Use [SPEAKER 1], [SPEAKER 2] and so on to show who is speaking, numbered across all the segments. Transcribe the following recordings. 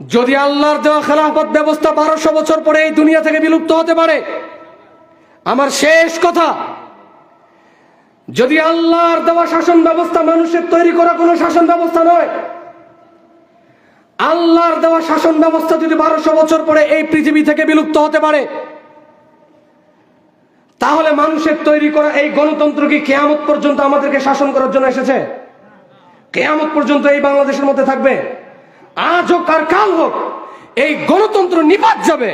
[SPEAKER 1] যদি আল্লাহর দেওয়া খেলাফত ব্যবস্থা 1200 বছর পরে এই দুনিয়া থেকে বিলুপ্ত হতে পারে, আমার শেষ কথা, যদি আল্লাহর দেওয়া শাসন ব্যবস্থা মানুষের তৈরি করা কোনো শাসন ব্যবস্থা নয়, আল্লাহর দেওয়া শাসন ব্যবস্থা যদি 1200 বছর পরে এই পৃথিবী থেকে বিলুপ্ত হতে পারে, তাহলে মানুষের তৈরি করা এই গণতন্ত্র কি কিয়ামত পর্যন্ত আমাদেরকে শাসন করার জন্য এসেছে? কিয়ামত পর্যন্ত এই বাংলাদেশের মধ্যে থাকবে? আজ হোক আর কাল হোক এই গণতন্ত্র নিপাত যাবে।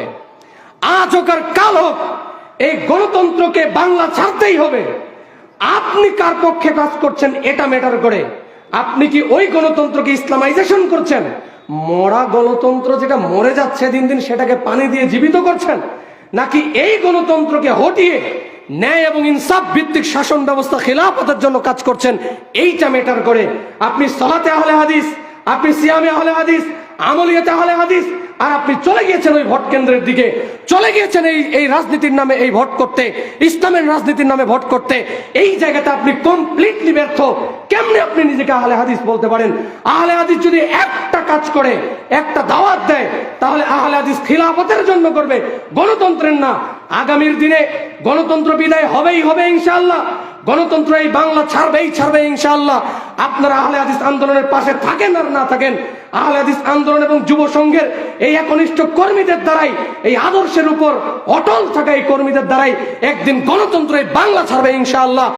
[SPEAKER 1] আজ হোক আর কাল হোক এই গণতন্ত্রকে বাংলা ছাড়তেই হবে। আপনি কার পক্ষে কাজ করছেন এটা ম্যাটার করে। আপনি কি ওই গণতন্ত্রকে ইসলামাইজেশন করছেন? মরা গণতন্ত্র যেটা মরে যাচ্ছে দিন দিন সেটাকে পানি দিয়ে জীবিত করছেন, নাকি এই গণতন্ত্রকে হটিয়ে ন্যায় এবং ইনসাফ ভিত্তিক শাসন ব্যবস্থা খিলাফতের জন্য কাজ করছেন? এইটা ম্যাটার করে। আপনি সালাতে আহলে হাদিস, আপনি সিয়ামে আহলে হাদিস, আমলিয়াতে আহলে হাদিস, আর আপনি চলে গিয়েছেন ওই ভোট কেন্দ্রের দিকে, চলে গিয়েছেন এই রাজনীতির নামে এই ভোট করতে, ইসলামের রাজনীতির নামে ভোট করতে। এই জায়গাতে আপনি কমপ্লিটলি ব্যর্থ। কেমনে আপনি নিজেকে আহলে হাদিস বলতে পারেন? আহলে হাদিস যদি একটা কাজ করে, একটা দাওয়াত দেয়, তাহলে আহলে হাদিস খিলাফতের জন্য করবে, গণতন্ত্রের না। আগামীর দিনে গণতন্ত্র বিদায় হবেই হবে ইনশাআল্লাহ। গণতন্ত্র এই বাংলা ছাড়বে ইনশাআল্লাহ। আপনারা আহলে হাদিস আন্দোলনের পাশে থাকেন আর না থাকেন, আহলে হাদিস আন্দোলন এবং যুব সংঘের এই একনিষ্ঠ কর্মীদের দ্বারাই, এই আদর্শের উপর অটল থাকা এই কর্মীদের দ্বারাই একদিন গণতন্ত্র এই বাংলা ছাড়বে ইনশাআল্লাহ।